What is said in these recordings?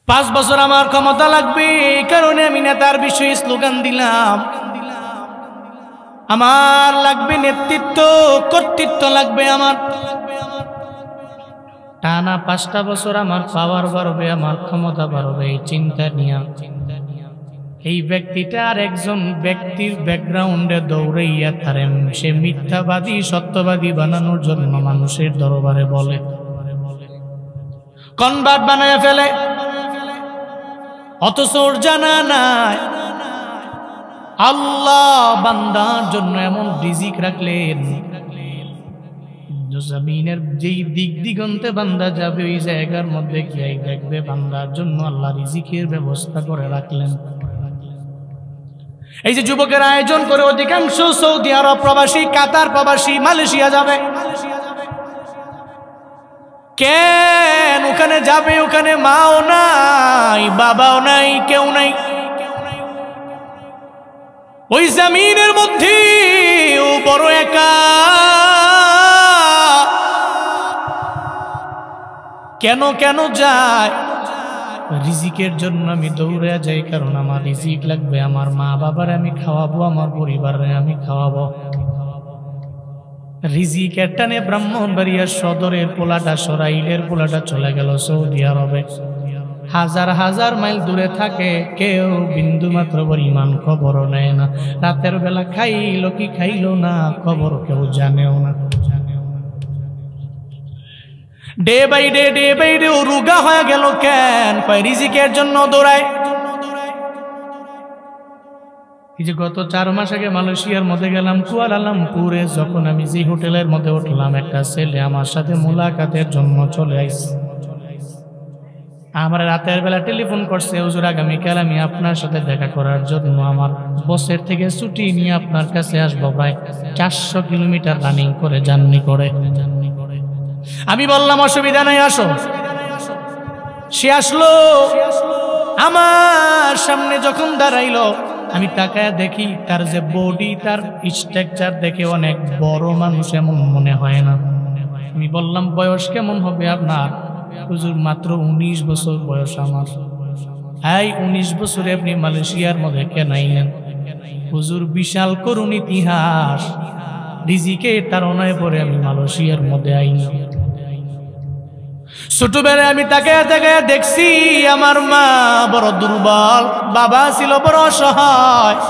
5 বছর আমার ক্ষমতা লাগবে, এই কারণে আমি নেতার বিষয়ে স্লোগান দিলাম। আমার লাগবে নেতৃত্ব, কর্তৃত্ব লাগবে আমার। টানা 5টা বছর আমার পাওয়ার বাড়বে, আমার ক্ষমতা বাড়বে, এই চিন্তা নিয়ে এই ব্যক্তিটা আর একজন ব্যক্তির ব্যাকগ্রাউন্ডে দৌড়াইয়া তারে সে মিথ্যাবাদী সত্যবাদী বানানোর জন্য মানুষের দরবারে বলে, কনভার্ট বানায় ফেলে। অথচ ওর জানা নাই আল্লাহ বান্দার জন্য এমন রিজিক রাখলেন, জমিনের যেই দিক দিগন্তে বান্দা যাবে ওই জায়গার মধ্যে গিয়ে দেখবে বান্দার জন্য আল্লাহ রিজিকের ব্যবস্থা করে রাখলেন। এই যে যুবকের আয়োজন করে অধিকাংশ সৌদি আরব প্রবাসী, কাতার প্রবাসী, মালয়েশিয়া যাবে, কেন ওখানে যাবে? ওখানে মাও নাই, বাবাও নাই, কেউ নাই। ওই জমিনের মধ্যে ও বড় একা। কেন কেন যায়? রিজিকের জন্য আমি দৌড়ে যাই, কারণ আমার রিজিক লাগবে, আমার মা বাবার আমি খাওয়াবো, আমার পরিবারে আমি খাওয়াবো। রিজিকের টানে ব্রাহ্মণবাড়িয়া সদরের পোলাটা, সরাইলের পোলাটা চলে গেল সৌদি আরবে। হাজার হাজার মাইল দূরে থাকে, কেউ বিন্দু মাত্র পরিমাণ খবরও নেয় না। রাতের বেলা খাইলো কি খাইলো না খবর কেউ জানেও না। ডে বাই ডে ও রোগা হয়ে গেল। কেন? রিজিকের জন্য দৌড়ায়। এই যে গত 4 মাস আগে মালয়েশিয়ার মধ্যে গেলাম, কুয়ালালামপুরে। যখন আমি যে হোটেলের মধ্যে উঠলাম, একটা ছেলে আমার সাথে মোলাকাতের জন্য চলে আসছে। আমার রাতের বেলা টেলিফোন করছে, হুজুর আগামীকাল আমি আপনার সাথে দেখা করার জন্য আমার বসের থেকে ছুটি নিয়ে আপনার কাছে আসবো। প্রায় 400 কিলোমিটার রানিং করে, জার্নি করে। আমি বললাম অসুবিধা নাই, আসো। সে আসলো, আমার সামনে যখন দাঁড়াইলো, আমি তাকায় দেখি তার যে বডি, তার স্ট্রাকচার দেখে অনেক বড় মানুষ এমন মনে হয় না। আমি বললাম বয়স কেমন হবে আপনার? হুজুর মাত্র 19 বছর বয়স আমার। এই 19 বছরে আপনি মালয়েশিয়ার মধ্যে কেন আইলেন? হুজুর বিশাল করুণ ইতিহাস, রিজিকে তাড়নায় পরে আমি মালয়েশিয়ার মধ্যে আইলাম। ছোটবেলায় আমি তাকায় দেখছি আমার মা বড় দুর্বল, বাবা ছিল বড় অসহায়।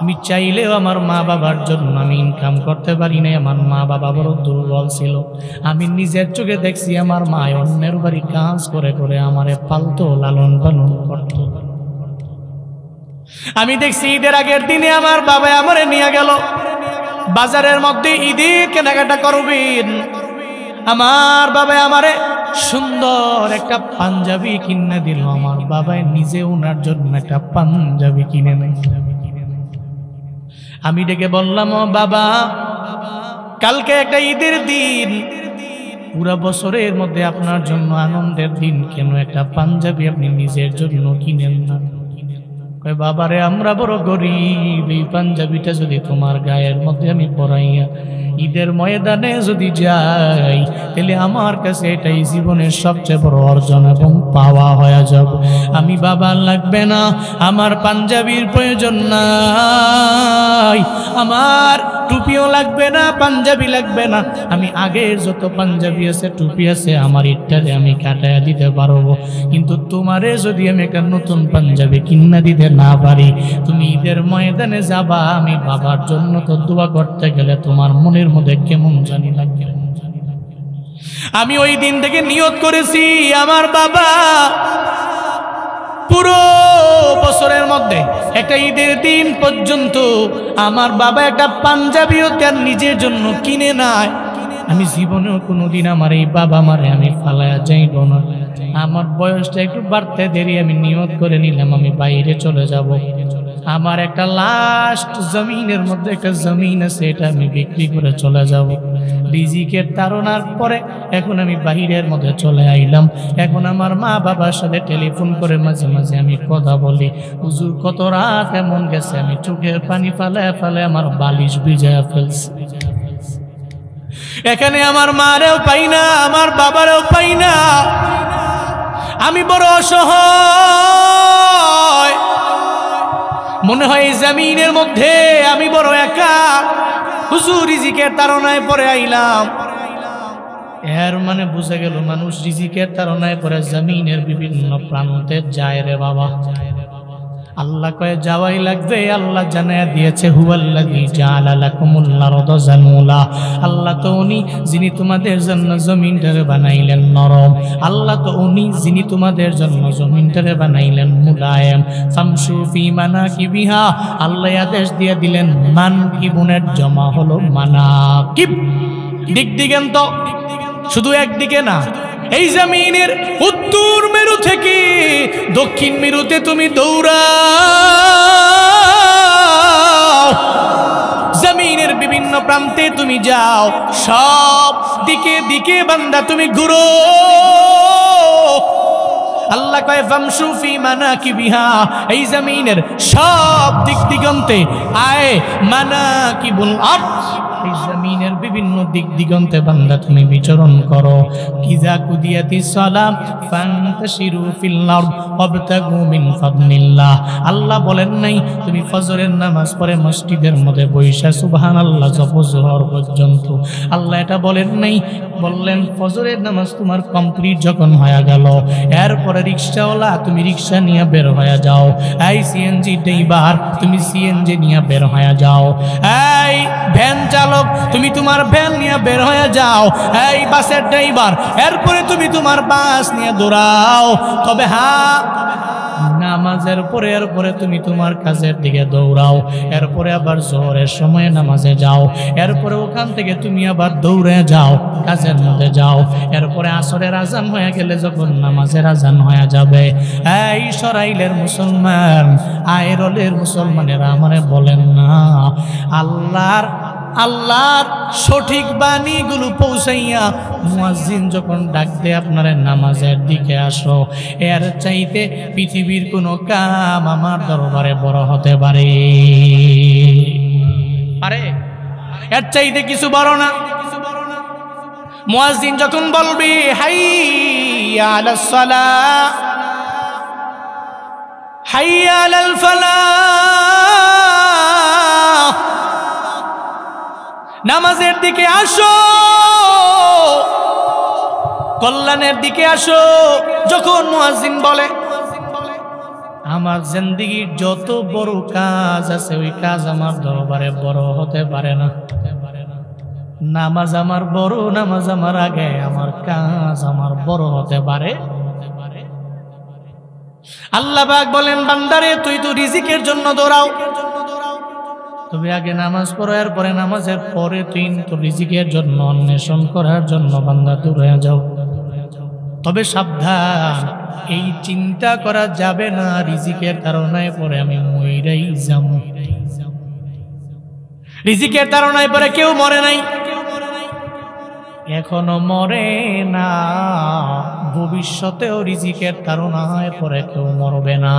আমি চাইলেও আমার মা বাবার জন্য আমি ইনকাম করতে পারি নাই। আমার মা বাবা বড় দুর্বল ছিল। আমি নিজের চোখে দেখছি আমার মা অন্যের বাড়ি কাজ করে করে আমারে পালতো, লালন পালন করত। আমি দেখছি ঈদের আগের দিনে আমার বাবা আমারে নিয়ে গেল বাজারের মধ্যে, ঈদের কেনাকাটা করবেন। আমার বাবা আমারে সুন্দর একটা পাঞ্জাবি কিনে দিল। আমার বাবা নিজে ওনার জন্য একটা পাঞ্জাবি কিনে নেয়। আমি ডেকে বললাম, ও বাবা, কালকে একটা ঈদের দিন, পুরা বছরের মধ্যে আপনার জন্য আনন্দের দিন, কেন একটা পাঞ্জাবি আপনি নিজের জন্য কিনেন না? কয় বাবারে, আমরা বড় গরিব, এই পাঞ্জাবিটা যদি তোমার গায়ের মধ্যে আমি পরাইয়া ঈদের ময়দানে যদি যাই, তাহলে আমার কাছে এটাই জীবনের সবচেয়ে বড় অর্জন এবং পাওয়া হয়ে যাব। আমি বাবা লাগবে না, আমার পাঞ্জাবির প্রয়োজন নাই, আমার টুপিও লাগবে না, পাঞ্জাবি লাগবে না। আমি আগের যত পাঞ্জাবি আছে, টুপি আছে, আমার ইটটারে আমি কাটাইয়া দিতে পারবো। কিন্তু তোমারে যদি আমি একটা নতুন পাঞ্জাবি কিনা দিতে না পারি, তুমি ঈদের ময়দানে যাবা, আমি বাবার জন্য তো দোয়া করতে গেলে তোমার মনের মধ্যে কেমন জানি লাগবে। আমি ওই দিন থেকে নিয়ত করেছি, আমার বাবা পুরো বছরের মধ্যে একটা ঈদের দিন পর্যন্ত আমার বাবা একটা পাঞ্জাবিও তার নিজের জন্য কিনে নাই। আমি জীবনেও কোনোদিন আমার এই বাবা মারে আমি ফালায়া যাইব না। আমার বয়সটা একটু বাড়তে দেরি, আমি নিয়ত করে নিলাম আমি বাইরে চলে যাব। আমার একটা লাস্ট জমিনের মধ্যে একটা জমিন আছে, এটা আমি বিক্রি করে চলে যাব। রিজিকের তাড়নার পরে এখন আমি বাহিরের মধ্যে চলে আইলাম। এখন আমার মা বাবার সাথে টেলিফোন করে মাঝে মাঝে আমি কথা বলি, হুজুর কত রাত এমন গেছে, আমি চোখের পানি ফালায় ফালায় আমার বালিশ ভিজায়া ফেলছি। এখানে আমার মারেও পাই না, আমার বাবারেও পাই না। আমি বড় অসহায়, মনে হয় এই জমিনের মধ্যে আমি বড় একা, হুজুর রিজিকের তাড়নায় পড়ে আইলাম। এর মানে বুঝে গেল মানুষ রিজিকের তাড়নায় পড়ে জমিনের বিভিন্ন প্রান্তে যায় রে বাবা। আল্লাহ কয়ে যাওয়াই লাগবে। আল্লাহ জানায়া দিয়েছে হুয়াল্লাযী জাআলা লাকুমুল আরদা যালুলা, আল্লাহ তো উনি যিনি তোমাদের জন্য জমিনটারে বানাইলেন নরম, আল্লাহ তো উনি যিনি তোমাদের জন্য জমিনটারে বানাইলেন মুলায়েম। ফামশু ফি মানাকিবিহা, আল্লাহ আদেশ দিয়ে দিলেন মানকিবুনের জমা হলো মানাকিব, দিক দিগন্ত। শুধু একদিকে না, এই জমিনের উত্তর মেরু থেকে দক্ষিণ মেরুতে তুমি দৌড়াও, জমিনের বিভিন্ন প্রান্তে তুমি যাও, সব দিকে দিকে বান্দা তুমি ঘুরো। আল্লাহ কয় ফামশু ফি মানাকিবিহা, এই জমিনের সব দিক দিগন্তে আয় মানাকিবুল আরদ, এই জমিনের বিভিন্ন দিক দিগন্তে বান্দা তুমি বিচরণ করো। কিজা কুদিয়াতি সালাম ফান্তাশিরু ফিল আরদ ওয়াবতাগু মিন ফাদলিল্লাহ, আল্লাহ বলেন নাই তুমি ফজরের নামাজ পড়ে মসজিদের মধ্যে বৈশা সুবহানাল্লাহ জপো জোহর পর্যন্ত, আল্লাহ এটা বলেন নাই। বললেন ফজরের নামাজ তোমার কমপ্লিট যখন হয়ে গেল, এরপরে রিক্সাওয়ালা তুমি রিক্সা নিয়ে বের হয়ে যাও, এই সিএনজি ড্রাইভার তুমি সিএনজি নিয়ে বের হয়ে যাও, এই ভ্যান চালক তুমি তোমার ভ্যান নিয়ে বের হয়ে যাও, এই বাসের ড্রাইভার এরপরে তুমি তোমার বাস নিয়ে দৌড়াও। তবে হ্যাঁ, নামাজের পরে এরপরে তুমি তোমার কাজের দিকে দৌড়াও, এরপরে আবার জোহরের সময় নামাজে যাও, এরপরে ওখান থেকে তুমি আবার দৌড়ে যাও কাজের মধ্যে যাও, এরপরে আসরের আজান হয়ে গেলে যখন নামাজের আজান হয়ে যাবে, এই সরাইলের মুসলমান আইরলের মুসলমানেরা আমারে বলেন না, আল্লাহর সঠিক বাণীগুলো পৌঁছাইয়া মুয়াজ্জিন যখন ডাক দেয় আপনারা নামাজের দিকে আসো, এর চাইতে পৃথিবীর কোনো কাম আমার দরবারে বড় হতে পারে? এর চাইতে কিছু বড় না। মুয়াজ্জিন যখন বলবে হাইয়া আলাস সালাহ হাইয়া আলাল ফালাহ, নামাজের দিকে আসো, কল্যাণের দিকে আসো, যখন মুয়াজ্জিন বলে আমার জিন্দেগীর যত বড় কাজ আছে ওই কাজ আমার দরবারে বড় হতে পারে না। নামাজ আমার বড়, নামাজ আমার আগে, আমার কাজ আমার বড় হতে পারে। আল্লাহ পাক বলেন বান্দারে তুই তো রিজিকের জন্য দৌড়াও, তবে আগে নামাজ পড়ো, এরপরে নামাজের পরে তুই তো রিজিকের জন্য অন্বেষণ করার জন্য বান্দা দূরে যাও। তবে সাবধান, এই চিন্তা করা যাবে না রিজিকের তাড়নায় পরে আমি মইরাই যাবো। রিজিকের তাড়নায় পরে কেউ মরে নাই, এখনো মরে না, ভবিষ্যতেও রিজিকের তাড়নায় পরে কেউ মরবে না।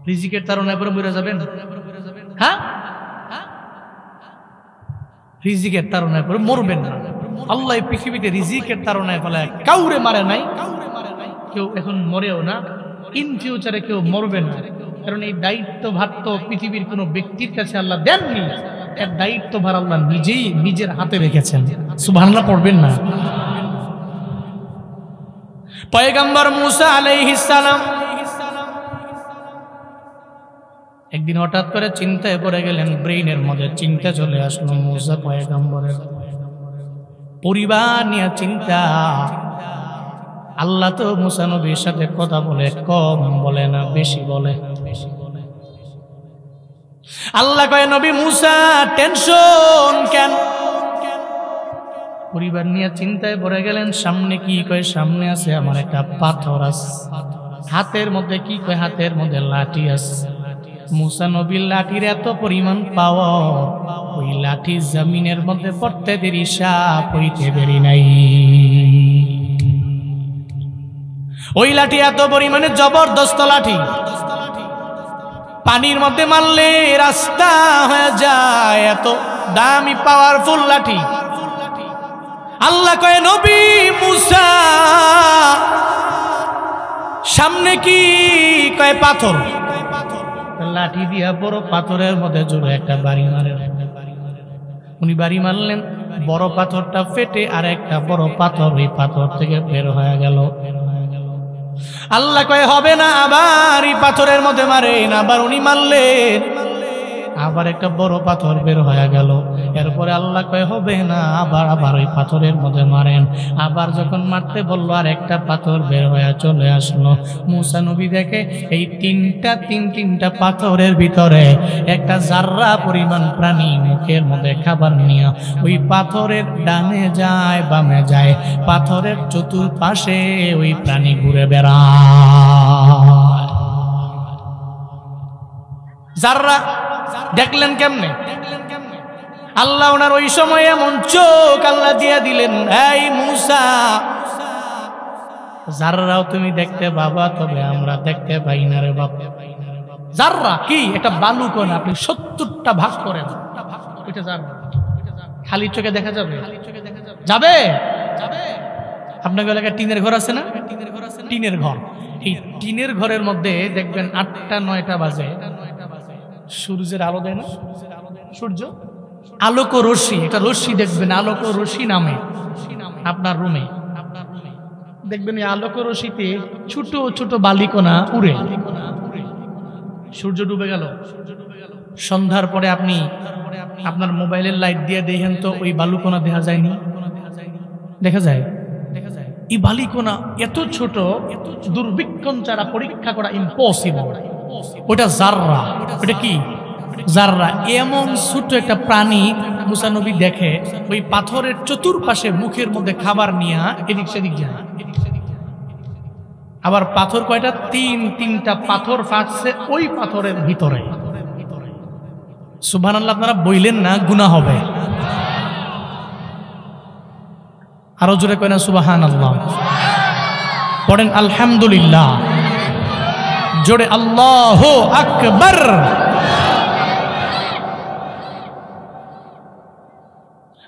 রিজিকের তাড়নায় পরে মরে যাবেন? হ্যাঁ, রিজিকের তাড়নায় পরে মরবেন না। আল্লাহ পৃথিবীতে রিজিকের তাড়নায় ফলে কাউরে মারে নাই, কেউ এখন মরেও না, ইন ফিউচারে কেউ মরবে না। কারণ এই দায়িত্বভার তো পৃথিবীর কোনো ব্যক্তির কাছে আল্লাহ দেননি, এর দায়িত্বভার আল্লাহ নিজেই নিজের হাতে রেখেছেন। সুবহানাল্লাহ পড়বেন না? পয়গম্বর মুসা আলাইহিস সালাম একদিন হঠাৎ করে চিন্তায় পড়ে গেলেন, ব্রেইনের মধ্যে চিন্তা চলে আসলো। মুসা পয়গম্বরের পরিবার নিয়ে চিন্তা। আল্লাহ তো মুসা নবীর সাথে কথা বলে, কম বলে না, বেশি বলে। আল্লাহ কয় নবী মুসা টেনশন কেন? পরিবার নিয়ে চিন্তায় পড়ে গেলেন। সামনে কি কয়? সামনে আছে আমার একটা পাথর আছে। হাতের মধ্যে কি কয়? হাতের মধ্যে লাঠি আছে। মুসা নবীর লাঠির এত পরিমাণ পাওয়ার, ওই লাঠি জমিনের মধ্যে পড়তে দেরি, সাপ হইতে দেরি নাই। ওই লাঠি এত পরিমাণে জবরদস্ত লাঠি, পানির মধ্যে মারলে রাস্তা হয়ে যায়, এত দামি পাওয়ারফুল লাঠি। আল্লাহ কয় নবী মুসা সামনে কি? কয় পাথর। লাঠি দিয়া বড় পাথরের মধ্যে জোরে একটা বাড়ি মারে। উনি বাড়ি মারলেন, বড় পাথরটা ফেটে আর একটা বড় পাথর ওই পাথর থেকে বের হয়ে গেল। আল্লাহ কয় হবে না, আবার এই পাথরের মধ্যে মারেন। আবার উনি মারলেন, আবার একটা বড় পাথর বের হয়ে গেল। এরপরে আল্লাহ কয় হবে না, আবার ওই পাথরের মধ্যে মারেন। আবার যখন মারতে বললো আর একটা পাথর বের হয়ে চলে আসলো। মুসা নবী দেখে এই তিনটা পাথরের ভিতরে একটা জাররা পরিমাণ প্রাণী মুখের মধ্যে খাবার নিয়ে ওই পাথরের ডানে যায় বামে যায়, পাথরের চতুর্পাশে ওই প্রাণী ঘুরে বেড়ায়। জাররা দেখলেন কেমনে? আল্লাহ ওনার ওই সময় এমন চোখ আল্লাহ দিয়ে দিলেন, এই মুসা জাররাও তুমি দেখতে বাবা, তবে আমরা দেখতে পাই না রে বাবা। জাররা কি? এটা বালুকণা, আপনি 70টা ভাগ করেন, ওইটা জাররা। খালি চোখে দেখা যাবে? যাবে। আপনার এলাকায় টিনের ঘর আছে না? টিনের ঘর, এই টিনের ঘরের মধ্যে দেখবেন 8টা 9টা বাজে সূর্যের আলো দেয় না? সূর্য আলোক রশ্মি, এটা রশ্মি দেখবেন, আলোক রশ্মি নামে আপনার রুমে দেখবেন এই আলোক রশ্মিতে ছোট ছোট বালিকণা উড়ে। সূর্য ডুবে গেল, সন্ধ্যার পরে আপনি আপনার মোবাইলের লাইট দিয়ে দেখেন তো ওই বালুকণা দেখা যায়নি? দেখা যায়। এই বালিকণা এত ছোট, দূরবীক্ষণ ছাড়া পরীক্ষা করা ইম্পসিবল। ওটা জাররা। ওটা কি? জাররা। এমন ছোট একটা প্রাণী মুসা নবী দেখে ওই পাথরের চতুর্পাশে মুখের মধ্যে খাবার নিয়ে এদিক সেদিক যায়। আবার পাথর কয়টা? তিনটা পাথর ফাটছে ওই পাথরের ভিতরে। সুবহানাল্লাহ। আপনারা বইলেন না, গুনাহ হবে। আরো জোরে কয় না সুবহানাল্লাহ? পড়েন আলহামদুলিল্লাহ, জোরে আল্লাহু আকবার।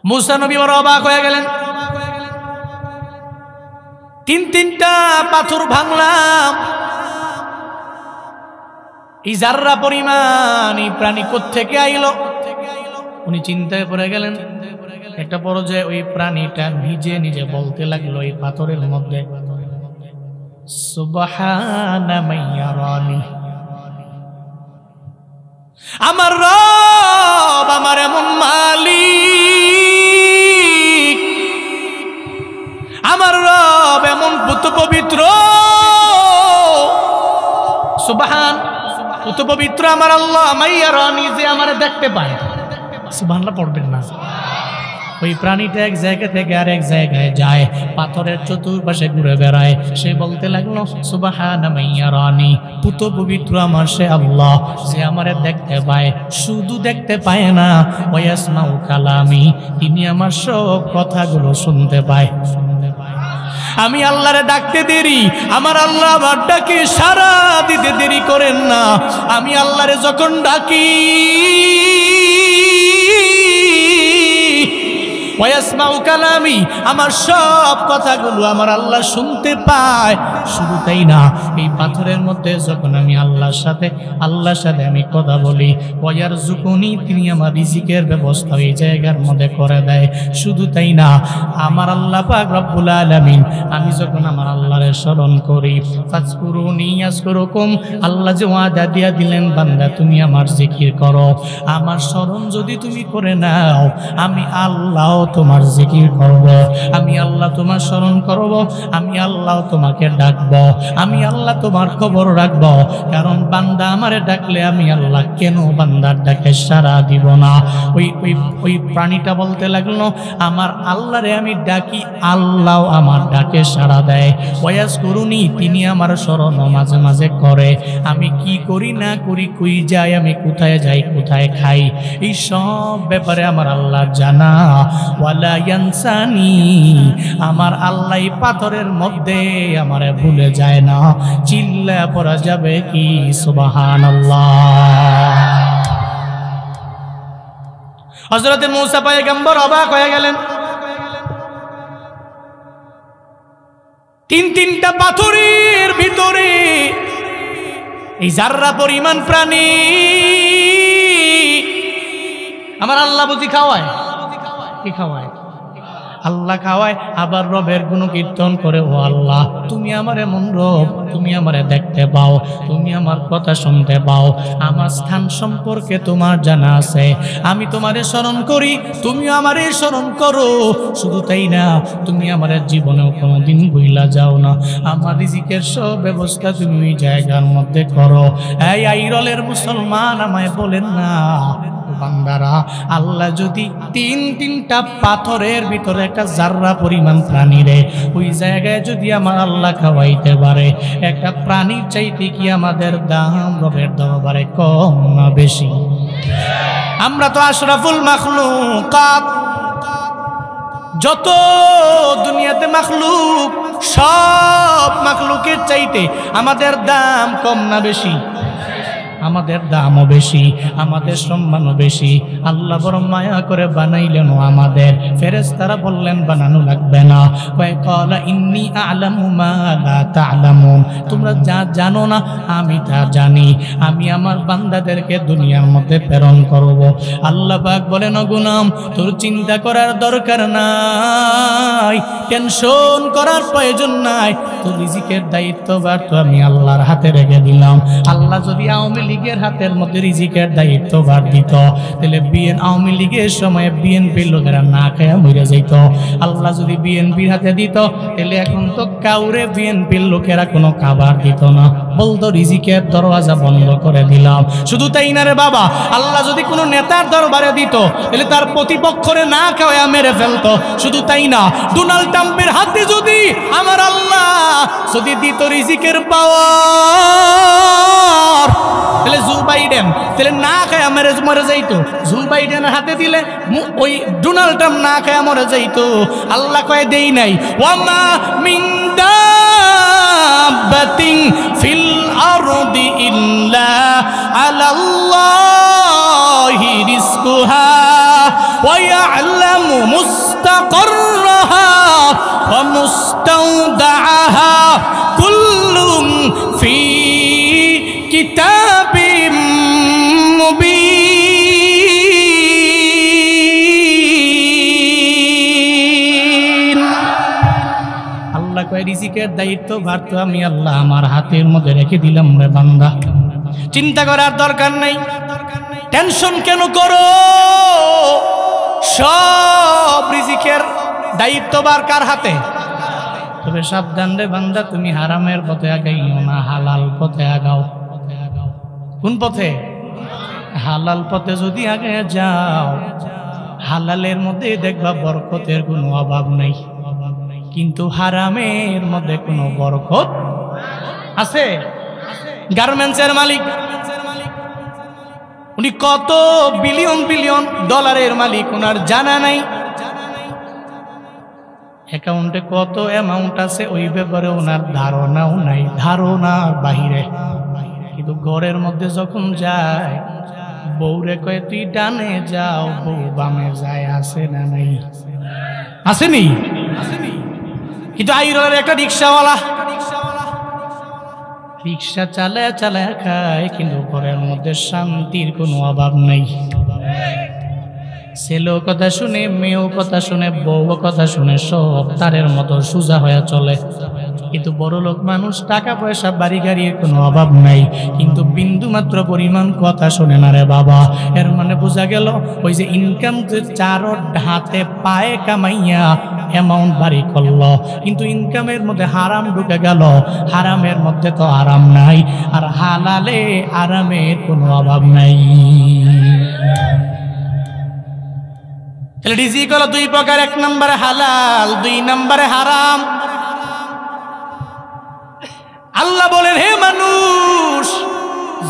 মুসা নবী বড় অবাক হয়ে গেলেন, তিনটা পাথর ভাঙলাম, এই জাররা পরিমাণ এই প্রাণী কোত্থেকে আইলো? উনি চিন্তায় পড়ে গেলেন। একটা পর্যায়ে ওই প্রাণীটা নিজে নিজে বলতে লাগলো এই পাথরের মধ্যে, সুবহানা মাইয়ারানি, আমার রব আমার এমন মালিক, আমার রব এমন পুত পবিত্র, সুবহান, পুত পবিত্র আমার আল্লাহ, মাইয়ারানি, যে আমারে দেখতে পায়। সুবহানাল্লাহ পড়বেন না? ওই প্রাণীটা এক জায়গা থেকে আরেক জায়গায় যায়, পাথরের চতুর্পাশে ঘুরে বেড়ায়। সে বলতে লাগলো সুবহানা মাইয়ারানি, পুত পবিত্র আমার সে আল্লাহ, যে আমারে দেখতে পায়। শুধু দেখতে পায় না, ওয়াসমাউ কালামি, তিনি আমার সব কথাগুলো শুনতে পায়। আমি আল্লাহরে ডাকতে দেরি, আমার আল্লাহ আমার ডাকে সাড়া দিতে দেরি করেন না। আমি আল্লাহরে যখন ডাকি ওয়াসমাউ কালামি, আমার সব কথাগুলো আমার আল্লাহ শুনতে পায়। শুধু তাই না, এই পাথরের মধ্যে যখন আমি আল্লাহর সাথে আমি কথা বলি, ওয়ারযুকুনি, তিনি আমার রিজিকের ব্যবস্থা এই জায়গার মধ্যে করে দেয়। শুধু তাই না, আমার আল্লাহ পাক রব্বুল আলামিন, আমি যখন আমার আল্লাহরে স্মরণ করি, ফাজকুরুনি ইয়াজকুরুকুম, আল্লাহ যে ওয়াদা দিয়া দিলেন বান্দা তুমি আমার জিকির করো, আমার স্মরণ যদি তুমি করে নাও, আমি আল্লাহ তোমার জিকির করব, আমি আল্লাহ তোমার স্মরণ করব, আমি আল্লাহ তোমাকে ডাকব, আমি আল্লাহ তোমার খবর রাখব। কারণ বান্দা আমারে ডাকলে আমি আল্লাহ কেন বান্দার ডাকে সাড়া দিব না? ওই প্রাণীটা বলতে লাগলো, আমার আল্লাহরে আমি ডাকি, আল্লাহ আমার ডাকে সাড়া দেয়। ওয়াজকুরুনি, তিনি আমার স্মরণ মাঝে মাঝে করে। আমি কি করি না করি, কই যাই আমি, কোথায় যাই, কোথায় খাই, এই সব ব্যাপারে আমার আল্লাহ জানা। ওয়ালা ইয়ানসানি, আমার আল্লাহ পাথরের মধ্যে আমারে ভুলে যায় না। চিল্লা পড়া যাবে কি সুবহানাল্লাহ? হযরত মূসা পয়গম্বর অবাক হয়ে গেলেন। তিনটা পাথরের ভিতরে এই জাররা পরিমাণ প্রাণী আমার আল্লাহ বুঝি খাওয়ায়? কি খাওয়ায়? আল্লাহ খাওয়ায়। আবার রবের গুণকীর্তন করে, ও আল্লাহ তুমি আমার এমন রব, তুমি আমারে দেখতে পাও, তুমি আমার কথা শুনতে পাও, আমার স্থান সম্পর্কে তোমার জানা আছে, আমি তোমারে স্মরণ করি, তুমিও আমারে স্মরণ করো। শুধু তাই না, তুমি আমার জীবনেও কোনোদিন ভুইলা যাও না। আমার রিজিকের সব ব্যবস্থা তুমি ওই জায়গার মধ্যে করো। এই আইরলের মুসলমান আমায় বলেন না বান্দারা, আল্লাহ যদি তিনটা পাথরের ভিতরে একটা জাররা পরিমাণ প্রাণী রে ওই জায়গায় যদি আমার আল্লাহ খাওয়াইতে পারে, একটা প্রাণীর চাইতে কি আমাদের দাম রবের দরবারে কম না বেশি? আমরা তো আশরাফুল মাখলুকাত, যত দুনিয়াতে মাখলুক সব মাখলুকের চাইতে আমাদের দাম কম না বেশি? আমাদের দামও বেশি, আমাদের সম্মানও বেশি। আল্লাহ বড় মায়া করে বানাইলেন আমাদের। ফেরেশতারা বললেন বানানো লাগবে না, কয় ক্বালা ইন্নী আ'লামু মা লা তা'লামুন, তোমরা যা জানো না আমি তা জানি, আমি আমার বান্দাদেরকে দুনিয়ার মধ্যে প্রেরণ করব। আল্লাহ পাক বলেন, ও গোলাম তোর চিন্তা করার দরকার নাই, টেনশন করার প্রয়োজন নাই, তোর রিজিকের দায়িত্বভার তো আমি আল্লাহর হাতে রেখে দিলাম। আল্লাহ যদি আওয়ামী লীগের হাতের মধ্যে রিজিকের দায়িত্বভার দিত, তাহলে আওয়ামী লীগের সময় বিএনপির লোকেরা না খেয়ে মরে যাইত। আল্লাহ যদি বিএনপির হাতে দিত, তাহলে এখন তো কাউরে বিএনপির লোকেরা কোনো খাবার দিত না, বলতো রিজিকের দরওয়াজা বন্ধ করে দিলাম। শুধু তাই না রে বাবা, আল্লাহ যদি কোনো নেতার দরবারে দিত, তাহলে তার প্রতিপক্ষরে না খাওয়া মেরে ফেলতো। শুধু তাই না, ডোনাল্ড ট্রাম্পের হাতে যদি আমার আল্লাহ যদি দিত রিজিকের পাওয়ার, তাহলে জো বাইডেন তাহলে না খায় মরে যাইতো। জো বাইডেনের হাতে দিলে ওই ডোনাল্ড ট্রাম্প না খায় মরে যাইতো। আল্লাহ কয় দেই নাই, ওয়ামা মিন দাব্বাতিন ফিল আরদি ইল্লা আলাল্লাহি রিজকুহা ওয়া ইয়ালামু মুস্তাকাররাহা ওয়া মুস্তাওদাআহা কুল্লুম ফি কিতাবিম মুবিন। আল্লাহ কয় রিজিকের দায়িত্ব ভার তো আমি আল্লাহ আমার হাতের মধ্যে রেখে দিলাম রে বান্দা, চিন্তা করার দরকার নাই, টেনশন কেন করো? সব রিজিকের দায়িত্বভার কার হাতে? তবে সাবধান রে বান্দা, তুমি হারামের পথে আগাইও না, হালাল পথে আগাও। কোন পথে? হালাল পথে যদি আগে যাও, হালালের মধ্যে দেখবা বরকতের কোনো অভাব নাই, কিন্তু হারামের মধ্যে কোনো বরকত আছে। গার্মেন্টসের মালিক, উনি কত বিলিয়ন বিলিয়ন ডলারের মালিক ওনার জানা নাই, অ্যাকাউন্টে কত অ্যামাউন্ট আছে ওই ব্যাপারে ওনার ধারণাও নাই, ধারণার বাহিরে। কিন্তু ঘরের মধ্যে যখন যায়, বউরে কয় তুই ডানে যাও, বউ বামে যায়, আসে না নাই? আসেনি? কিন্তু আইরের একটা রিক্সাওয়ালা রিক্সা চালায় চালায় খায়, কিন্তু ঘরের মধ্যে শান্তির কোনো অভাব নাই। ছেলেও কথা শুনে, মেয়েও কথা শুনে, বউও কথা শুনে, সব তারের মতো সোজা হয়ে চলে। কিন্তু বড় লোক মানুষ, টাকা পয়সা বাড়ি গাড়ির কোনো অভাব নাই, কিন্তু বিন্দু মাত্র পরিমাণ কথা শোনে না রে বাবা। এর মানে বোঝা গেল ওই যে ইনকাম যে চারো হাতে পায়ে কামাইয়া অ্যামাউন্ট বাড়ি করলো, কিন্তু ইনকামের মধ্যে হারাম ঢুকে গেল, হারামের মধ্যে তো আরাম নাই, আর হালালে আরামের কোনো অভাব নাই। রিজিক হলো দুই প্রকার, এক নম্বরে হালাল, দুই নম্বরে হারাম। আল্লাহ বলেন, হে মানুষ,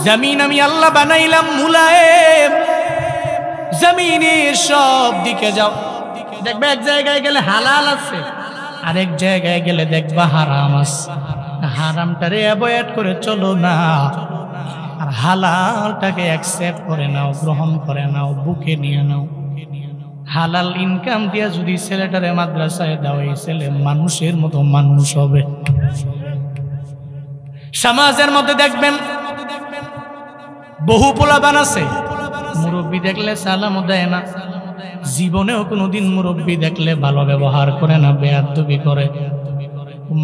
জমিন আমি আল্লাহ বানাইলাম মুলায়েম, জমিনের সব দিকে যাও, দেখবে এক জায়গায় গেলে হালাল আছে, আরেক জায়গায় গেলে দেখবা হারাম আছে। হারামটারে অ্যাভয়েড করে চলো না, আর হালালটাকে অ্যাকসেপ্ট করে নাও, গ্রহণ করে নাও, বুকে নিয়ে নাও। হালাল ইনকাম দিয়া যদি ছেলেটারে মাদ্রাসায় দাও, এই ছেলে মানুষের মতো মানুষ হবে। সমাজের মধ্যে দেখবেন বহু পোলাপান আছে, মুরব্বী দেখলে সালামও দেয় না, জীবনেও কোনোদিন মুরব্বী দেখলে ভালো ব্যবহার করে না, বেয়াদবি করে,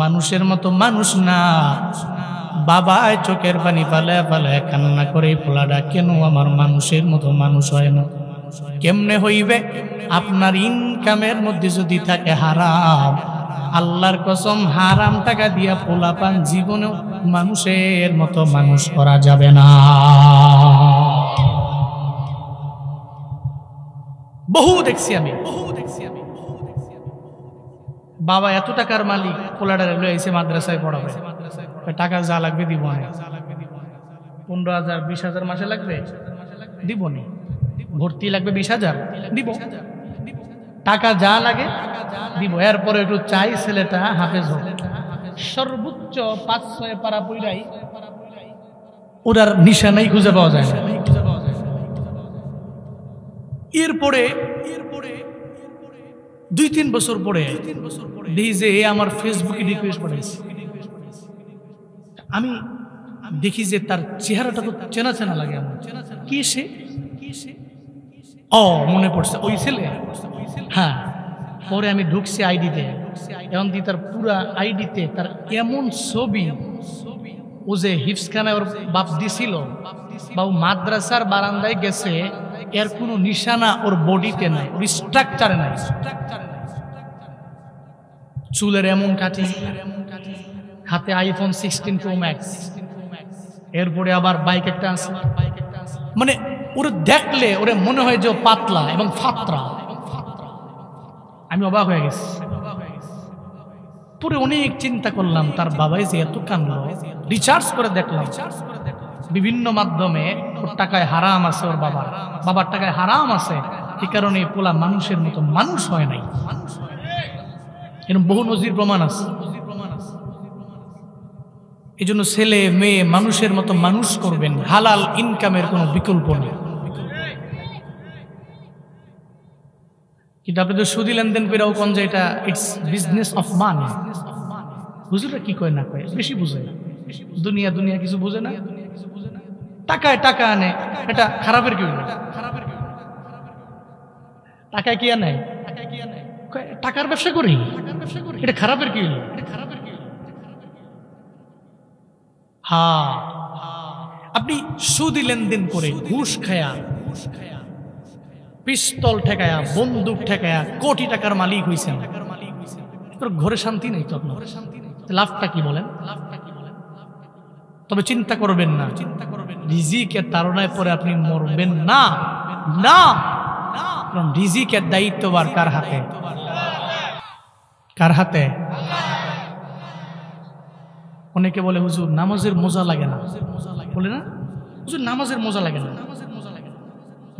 মানুষের মতো মানুষ না। বাবায় চোখের পানি পালায় পালায় কান্না করে, পোলাটা কেন আমার মানুষের মতো মানুষ হয় না? কেমনে হইবে? আপনার ইনকামের মধ্যে যদি থাকে হারাম, আল্লাহর কসম হারাম টাকা দিয়া পোলাপান জীবনেও মানুষের মতো মানুষ করা যাবে না। বহু দেখছি আমি, বাবা এত টাকার মালিক, পোলাটারে লয়ে আইছে মাদ্রাসায় পড়াবে, টাকা যা লাগবে দিব না, 15,000 20,000 মাসে লাগবে দিব নি, ভর্তি লাগবে 20,000 দিব, টাকা যা লাগে দিব। এরপরে একটু চাই ছেলেটা হাফেজ হোক, সর্বোচ্চ 5-6 পারা পইরাই ওরার নিশানাই খুঁজে পাওয়া যায় না। এরপরে 2-3 বছর পরে দেখি যে আমার ফেসবুকে রিকোয়েস্ট পাঠাইছে, আমি দেখি যে তার চেহারাটা তো চেনা চেনা লাগে আমার, কি সে? ও মনে পড়ছে, ওই ছেলে। হ্যাঁ, পরে আমি ঢুকছি আইডিতে, এমন কি তার পুরা আইডিতে তার এমন ছবি, ও যে হিফসখানায় ওর বাপ দিছিল বা ও মাদ্রাসার বারান্দায় গেছে, এর কোনো নিশানা ওর বডিতে নাই, ওর স্ট্রাকচারে নাই। চুলের এমন কাটি, হাতে আইফোন 16 Pro Max, এরপরে আবার বাইক একটা আছে, মানে ওরে দেখলে ওরে মনে হয় যে পাতলা এবং ফাতরা। আমি অবাক হয়ে গেছি। পরে অনেক চিন্তা করলাম, তার বাবাই যে এত কান্দলো, রিচার্জ করে দেখলাম বিভিন্ন মাধ্যমে ওর টাকায় হারাম আছে, ওর বাবার টাকায় হারাম আছে, এই কারণে পোলা মানুষের মতো মানুষ হয় নাই। এরকম বহু নজির প্রমাণ আছে। এই জন্য ছেলে মেয়ে মানুষের মতো মানুষ করবেন, হালাল ইনকামের কোনো বিকল্প নেই। কিন্তু আপনি তো সুদি লেনদেন করেও কোন যে এটা ইটস বিজনেস অফ মানি, হুজুররা কি কয় না কয়, বেশি বুঝে, দুনিয়া দুনিয়া কিছু বুঝে না, টাকায় টাকা আনে, এটা খারাপের কি হলো? টাকায় কি আনে? টাকার ব্যবসা করি, এটা খারাপের কি হলো? হ্যাঁ, আপনি সুদি লেনদেন করে, ঘুষ খায়া, পিস্তল ঠেকায়া, বন্দুক ঠেকায়া কোটি টাকার মালিক হইছেন, ঘরে শান্তি নেই তো আপনার, লাভটা কি বলেন? তবে চিন্তা করবেন না, রিজিকের তাড়নায় পরে আপনি মরবেন না, না, কারণ রিজিকের দায়িত্বভার কার হাতে? কার হাতে? অনেকে বলে হুজুর নামাজের মজা লাগে না, বলে না হুজুর নামাজের মজা লাগে না,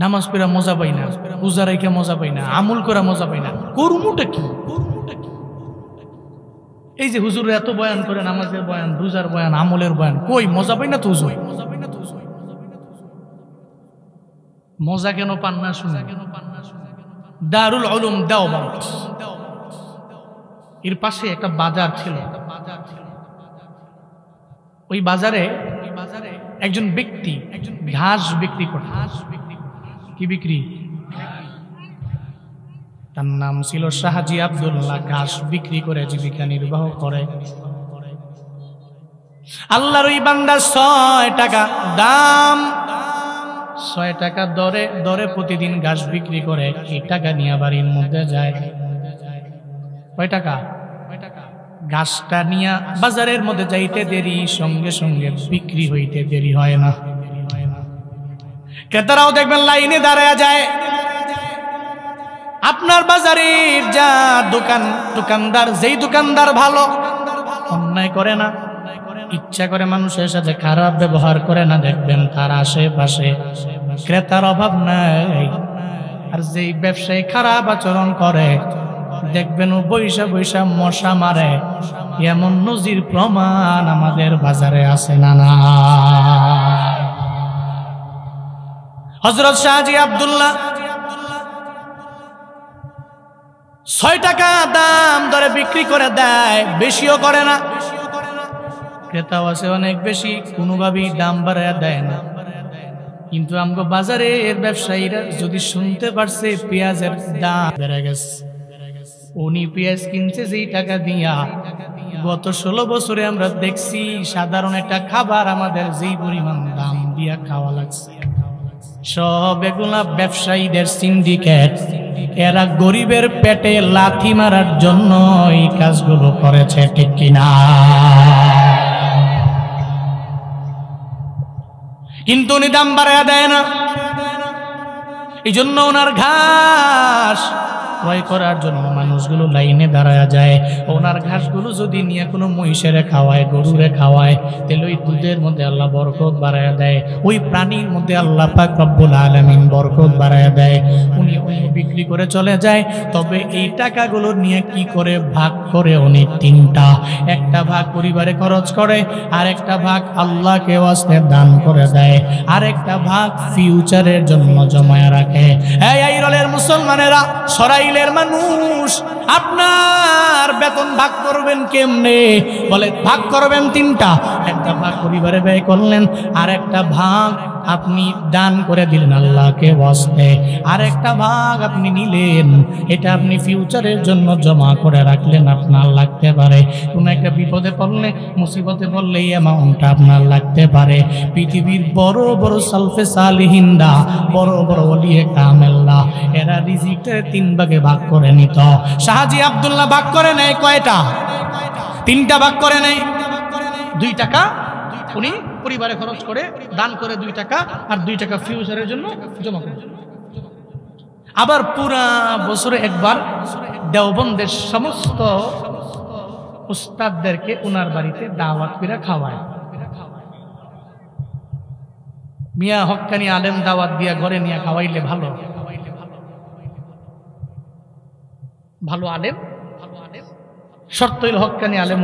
নামাজ পড়া মজা পাই না, রোজা রাখা মজা পাই না, আমল করা মজা পাই না, করমুটা কি? এই যে হুজুর এত বয়ান করে, নামাজের বয়ান, রোজার বয়ান, আমলের বয়ান, কই মজা পাই না তো হুজুর? মজা কেন পান না শুনে? দারুল উলুম দেওবন্দ, এর পাশে একটা বাজার ছিল, ওই বাজারে একজন ব্যক্তি ঘাস বিক্রি করে। কি বিক্রি? তার নাম ছিল শাহজি আব্দুল্লাহ। ঘাস বিক্রি করে জীবিকা নির্বাহ করে। আল্লাহর ওই বান্দা 6 টাকা দাম, 6 টাকা দরে দরে প্রতিদিন ঘাস বিক্রি করে। এই টাকা নিয়ে বাড়ির মধ্যে যায়। কয় টাকা? ঘাসটা নিয়ে বাজারের মধ্যে যাইতে দেরি, সঙ্গে সঙ্গে বিক্রি হইতে দেরি হয় না। ক্রেতারাও দেখবেন লাইনে দাঁড়ায় যায়। আপনার বাজারের যা দোকানদার, যেই দোকানদার ভালো, অন্যায় করে না, ইচ্ছা করে মানুষের সাথে খারাপ ব্যবহার করে না, দেখবেন তার আশেপাশে ক্রেতার অভাব নাই। আর যেই ব্যবসায়ী খারাপ আচরণ করে, দেখবেন ও বৈশা বৈশা মশা মারে। এমন নজির প্রমাণ আমাদের বাজারে আছে না? না। হযরত শাহজি আব্দুল্লাহ 6 টাকা দাম ধরে বিক্রি করে দেয়, বেশিও করে না। ক্রেতাও আছে অনেক বেশি, কোনোভাবেই দাম বাড়ায় দেয় না। কিন্তু আমগো বাজারের ব্যবসায়ীরা যদি শুনতে পারছে পেঁয়াজের দাম বেড়ে গেছে, উনি পেঁয়াজ কিনছে যেই টাকা দিয়া, গত 16 বছরে আমরা দেখছি সাধারণ একটা খাবার আমাদের যেই পরিমাণ দাম দিয়া খাওয়া লাগছে। সব এগুলা ব্যবসায়ীদের সিন্ডিকেট, এরা গরিবের পেটে লাথি মারার জন্য এই কাজগুলো করেছে, ঠিক কিনা? কিন্তু উনি দাম বাড়ায় দেয় না। এই জন্য ওনার ঘাস ক্রয় করার জন্য মানুষগুলো লাইনে দাঁড়ায় যায়। ওনার ঘাসগুলো যদি নিয়ে কোনো মহিষেরে খাওয়ায়, গরুরে খাওয়ায়, তাহলে ওই দুধের মধ্যে আল্লাহ বরকত বাড়ায় দেয়, ওই প্রাণীর মধ্যে আল্লাহ পাক রব্বুল আলামিন বরকত বাড়ায় দেয়। উনি বিক্রি করে চলে যায়। তবে এই টাকাগুলো নিয়ে কি করে ভাগ করে? উনি 3টা। একটা ভাগ পরিবারে খরচ করে, আর একটা ভাগ আল্লাহকে ওয়াস্তে দান করে দেয়, আর একটা ভাগ ফিউচারের জন্য জমায় রাখে। এই রলের মুসলমানেরা, সরাইলের মানুষ, আপনার বেতন ভাগ করবেন কেমনে? বলে ভাগ করবেন 3টা। একটা ভাগ পরিবারে ব্যয় করলেন, আর একটা ভাগ আপনি দান করে দিলেন আল্লাহকে ওয়াস্তে, আর একটা ভাগ আপনি নিলেন, এটা আপনি ফিউচারের জন্য জমা করে রাখলেন। আপনার লাগতে পারে কোনো একটা বিপদে পড়লে, মুসিবতে পড়লে এই অ্যামাউন্টটা আপনার লাগতে পারে। পৃথিবীর বড় বড় সালফে সালিহিনরা, বড় বড় ওলিয়ে কামেল্লা, এরা রিজিকটা 3 ভাগে ভাগ করে নিত। শাহজি আব্দুল্লাহ ভাগ করে নেয় কয়টা? 3টা ভাগ করে নেয়। 2 টাকা উনি পরিবারে খরচ করে, দান করে 2 টাকা, আর 2 টাকা ফিউচারের জন্য জমা করে। আবার পুরা বছরে একবার দেওবন্দের সমস্ত উস্তাদদেরকে উনার বাড়িতে দাওয়াত করে খাওয়ায়। মিয়া হক্কানি আলেম দাওয়াত দিয়া ঘরে নিয়ে খাওয়াইলে ভালো ভালো আলেম, শর্ত হইল হক্কানি আলেম।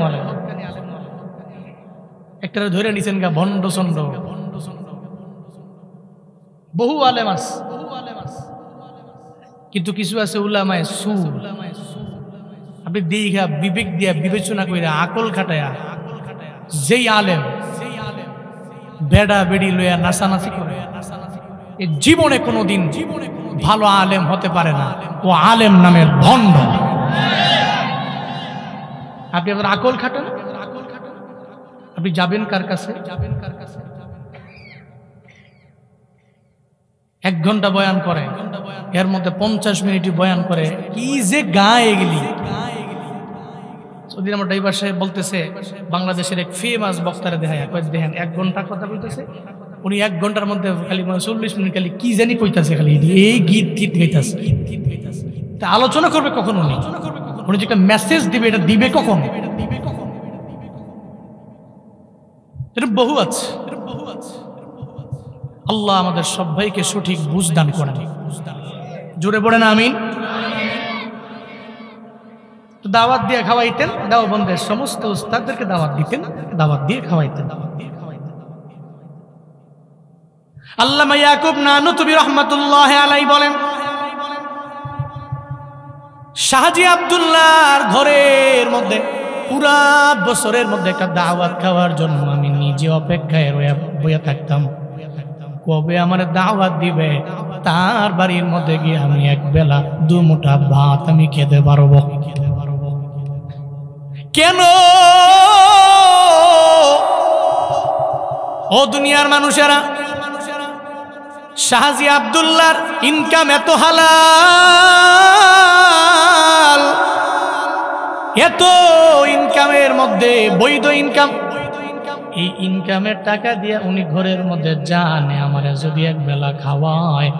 একটা ধরে নিছেন গা ভণ্ড চন্ড, বহু আলেম আছে, কিন্তু কিছু আছে উলামায়ে সু। আপনি দেখা বিবেক দিয়া বিবেচনা করে আকল খাটায়া যেই আলেম বেড়া বেড়ি লইয়া নাচানাচি করে, এ জীবনে কোনোদিন ভালো আলেম হতে পারে না। ও আলেম নামের ভণ্ড। আপনি আপনার আকল খাটান, আপনি যাবেন কার কাছে? 1 ঘন্টা বয়ান করে, এর মধ্যে 50 মিনিট বয়ান করে, কি যে গায়ে গেলি। ওদিন আমার ড্রাইভার সাহেব বলতেছে, বাংলাদেশের এক ফেমাস বক্তারে দেখেন 1 ঘন্টা কথা বলতেছে, উনি 1 ঘন্টার মধ্যে খালি 40 মিনিট খালি কি জানি কইতাছে, খালি এই গীত গীত গাইতাছে। তা আলোচনা করবে কখন? উনি যে একটা মেসেজ দিবে, এটা দিবে কখন? এটা বহু আছে। আল্লাহ আমাদের সবাইকে সঠিক বুঝ দান করেন। জোরে পড়েন আমিন। দাওয়াত দিয়ে খাওয়াইতেন, দেওবন্দের সমস্ত উস্তাদদেরকে দাওয়াত দিতেন, দাওয়াত দিয়ে খাওয়াইতেন। আল্লামা ইয়াকুব নানুতুবি রহমাতুল্লাহি আলাইহি বলেন, শাহজি আব্দুল্লাহর ঘরের মধ্যে পুরা বছরের মধ্যে একটা দাওয়াত খাওয়ার জন্য আমি নিজে অপেক্ষায় বইয়া থাকতাম, কবে আমার দাওয়াত দিবে। তার বাড়ির মধ্যে গিয়ে আমি 1 বেলা 2 মুঠা ভাত আমি খেতে পারবো। কেন? ও দুনিয়ার মানুষেরা, শাহজি আব্দুল্লাহর ইনকাম এত হালাল, এত ইনকামের মধ্যে বৈধ ইনকাম, এই ইনকামের টাকা দিয়ে উনি ঘরের মধ্যে জানে আমারে যদি 1 বেলা খাওয়ায়,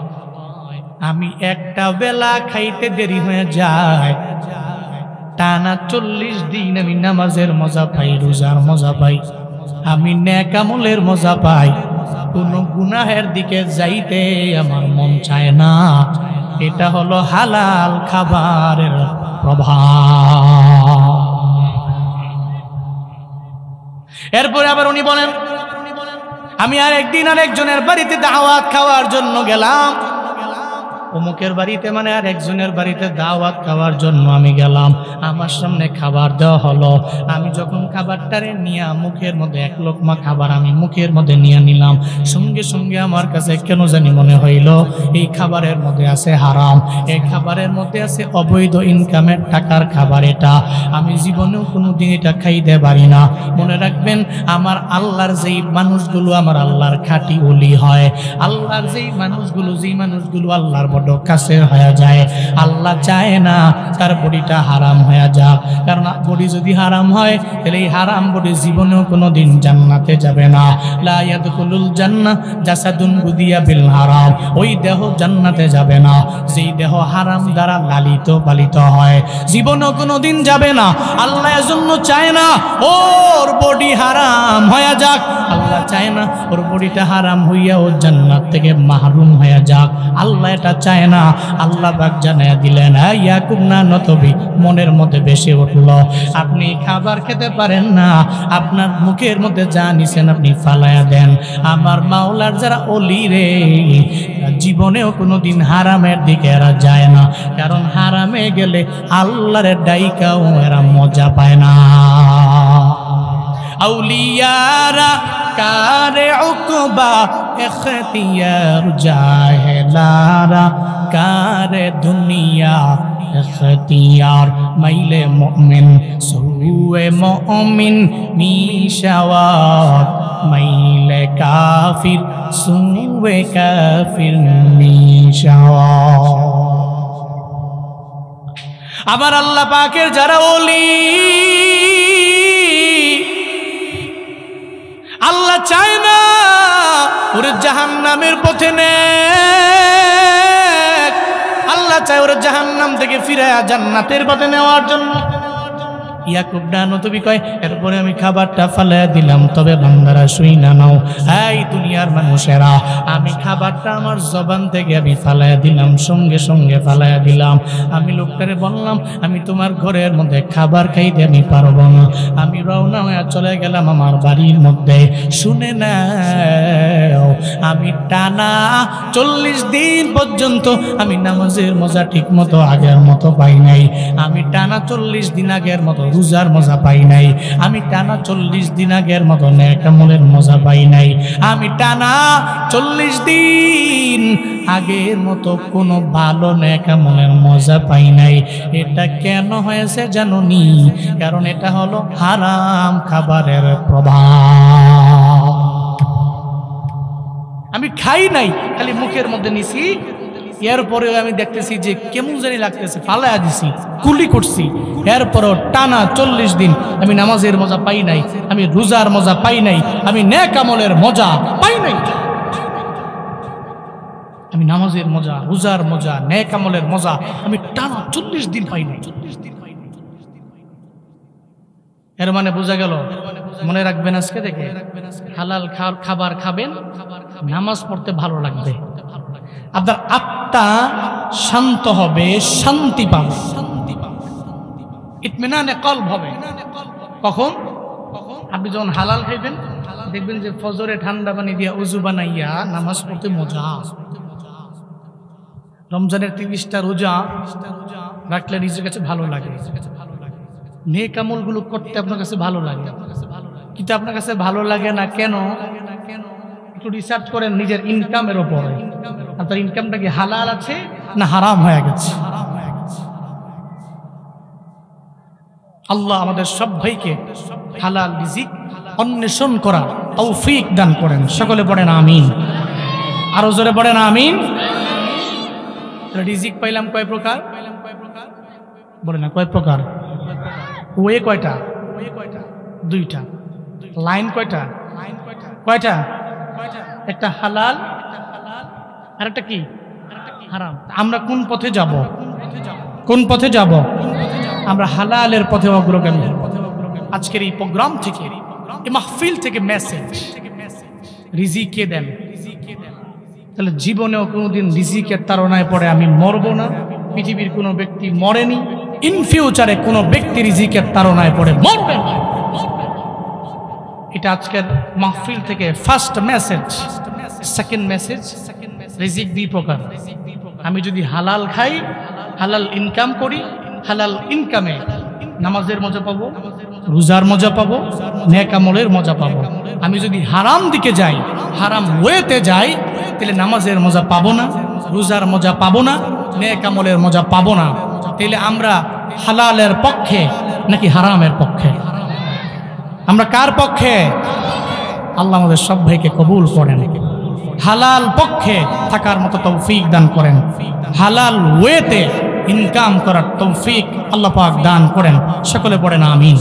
আমি একটা বেলা খাইতে দেরি হয়ে যায়, টানা 40 দিন আমি নামাজের মজা পাই, রোজার মজা পাই, আমি নেক আমলের মজা পাই, কোনো গুনাহের দিকে যাইতে আমার মন চায় না। এটা হলো হালাল খাবারের প্রভাব। এরপরে আবার উনি বলেন, আমি আর একদিন আরেকজনের বাড়িতে দাওয়াত খাওয়ার জন্য গেলাম। অমুকের বাড়িতে মানে আর একজনের বাড়িতে দাওয়াত খাওয়ার জন্য আমি গেলাম, আমার সামনে খাবার দেওয়া হলো। আমি যখন খাবারটারে নিয়ে মুখের মধ্যে এক লোকমা খাবার আমি মুখের মধ্যে নিয়ে নিলাম, সঙ্গে সঙ্গে আমার কাছে কেন জানি মনে হইল এই খাবারের মধ্যে আছে হারাম, এই খাবারের মধ্যে আছে অবৈধ ইনকামের টাকার খাবার। এটা আমি জীবনেও কোনোদিন এটা খাইতে পারি না। মনে রাখবেন, আমার আল্লাহর যেই মানুষগুলো আমার আল্লাহর খাঁটি ওলি হয়, আল্লাহর যেই মানুষগুলো আল্লাহর বড় কাছে হয়ে যায়, আল্লাহ চায় না তার বডিটা হারাম হয়ে যাক। কারণ বডি যদি হারাম হয় তাহলে এই হারাম বডি জীবনেও কোনোদিন জান্নাতে যাবে না। লা ইয়াদখুলুল জান্নাহ জাসাদুন গুদিয়া বিল হারাম, ওই দেহ জান্নাতে যাবে না যেই দেহ হারাম দ্বারা লালিত পালিত হয়, জীবনেও কোনোদিন যাবে না। আল্লাহ এজন্য চায় না ওর বডি হারাম হয়ে যাক, আল্লাহ চায় না ওর বডিটা হারাম হইয়া ও জান্নাত থেকে মাহরুম হয়ে যাক, আল্লাহ এটা চায় না। আল্লাহ পাক জানায়া দিলেন, ইয়াকুব না নতবি মনের মধ্যে বেশি উঠল, আপনি খাবার খেতে পারেন না, আপনার মুখের মধ্যে যা নিছেন আপনি ফালায়া দেন। আমার মাওলার যারা ওলি রে, জীবনেও কোনোদিন হারামের দিকে এরা যায় না, কারণ হারামে গেলে আল্লাহর ডাইকাও এরা মজা পায় না। আউলিয়ারা কারে উকবা ইখতিয়ার জাহেলারা কারে দুনিয়া ইখতিয়ার, মাইলে মুমিন সুয়ে মুমিন মিশাওয়াত, মাইলে কাফির সুয়ে কাফির মিশাওয়াত। আবার আল্লাহ পাকের যারা ওলি, আল্লাহ চায় না ওর জাহান্নামের পথে নেক, আল্লাহ চায় ওর জাহান্নাম থেকে ফিরায়া জান্নাতের পথে নেওয়ার জন্য। ইয়াকুব নবী কয়, এরপরে আমি খাবারটা ফালাইয়া দিলাম, তবে বান্দারা শুই না নাও, এই দুনিয়ার মানুষেরা, আমি খাবারটা আমার জবান থেকে আমি ফালাইয়া দিলাম, সঙ্গে সঙ্গে ফালাইয়া দিলাম। আমি লোকটারে বললাম, আমি তোমার ঘরের মধ্যে খাবার খাইতে আমি পারবো না, আমি রওনা হয়ে চলে গেলাম আমার বাড়ির মধ্যে। শুনে নাও, আমি টানা 40 দিন পর্যন্ত আমি নামাজের মজা ঠিক মতো আগের মতো পাই নাই, আমি টানা 40 দিন আগের মতো রোজার মজা পাই নাই, আমি টানা 40 দিন আগের মতো নেক আমলের মজা পাই নাই, আমি টানা 40 দিন আগের মতো কোনো ভালো নেক আমলের মজা পাই নাই। এটা কেন হয়েছে জানোনি? কারণ এটা হলো হারাম খাবারের প্রভাব। আমি খাই নাই, খালি মুখের মধ্যে নিছি, এরপরেও আমি দেখতেছি যে কেমন জানি লাগতেছে, ফালায়া দিছি, কুলি করছি, এরপরও টানা 40 দিন আমি নামাজের মজা পাই নাই, আমি রোজার মজা পাই নাই, আমি নেক আমলের মজা পাই নাই। আমি নামাজের মজা, রোজার মজা, নেক আমলের মজা আমি টানা 40 দিন পাই নাই। এর মানে বোঝা গেল, মনে রাখবেন আজকে থেকে হালাল খাবার খাবেন, নামাজ পড়তে ভালো লাগবে, আপনার আত্মা শান্ত হবে, শান্তি পাবে, ইতমিনানে কলব হবে। কখন? আপনি যখন হালাল খাইবেন, দেখবেন যে ফজরে ঠান্ডা পানি দিয়া উজু বানাইয়া নামাজ পড়তে মজা। রমজানের 30টা রোজা রাখলে নিজের কাছে ভালো লাগে, নেক আমলগুলো করতে আপনার কাছে ভালো লাগে, কিন্তু আপনার কাছে ভালো লাগে না কেন? একটু রিসার্চ করেন নিজের ইনকামের উপরে, আপনার ইনকামটা কি হালাল আছে না হারাম হয়ে গেছে? আল্লাহ আমাদের সব ভাইকে হালাল রিজিক অন্বেষণ করা তৌফিক দান করেন। সকলে পড়েন আমিন, আরো জোরে পড়েন আমিন। রিজিক পাইলাম কয় প্রকার? বলে না কয় প্রকার? ওয়ে কয়টা? দুইটা। লাইন কয়টা? কয়টা? একটা হালাল আর একটা কি হারাম। আমরা কোন পথে যাব? কোন পথে যাব? আমরা হালালের পথে অগ্রগামী। আজকের এই প্রোগ্রাম থেকে, এই মাহফিল থেকে মেসেজ, রিজিক কে দেন, তাহলে জীবনেও কোনোদিন রিজিকের তাড়নায় পড়ে আমি মরবো না। পৃথিবীর কোনো ব্যক্তি মরেনি, ইন ফিউচারে কোনো ব্যক্তি রিজিকের তাড়নায় পড়ে মরবে না। এটা আজকের মাহফিল থেকে ফার্স্ট মেসেজ। সেকেন্ড মেসেজ, রিজিক দুই প্রকার। আমি যদি হালাল খাই, হালাল ইনকাম করি, হালাল ইনকামে নামাজের মজা পাবো, রোজার মজা পাবো, নেক আমলের মজা পাবো। আমি যদি হারাম দিকে যাই, হারাম ওয়েতে যাই, তাহলে নামাজের মজা পাবো না, রোজার মজা পাবো না, নেক আমলের মজা পাবো না। তাহলে আমরা হালালের পক্ষে নাকি হারামের পক্ষে? আমরা কার পক্ষে? আল্লাহ আমাদের সব ভাইকে কবুল করেন, হালাল পক্ষে থাকার মতো তৌফিক দান করেন, হালাল ওয়েতে ইনকাম করার তৌফিক আল্লাহ পাক দান করেন। সকলে পড়েন আমিন।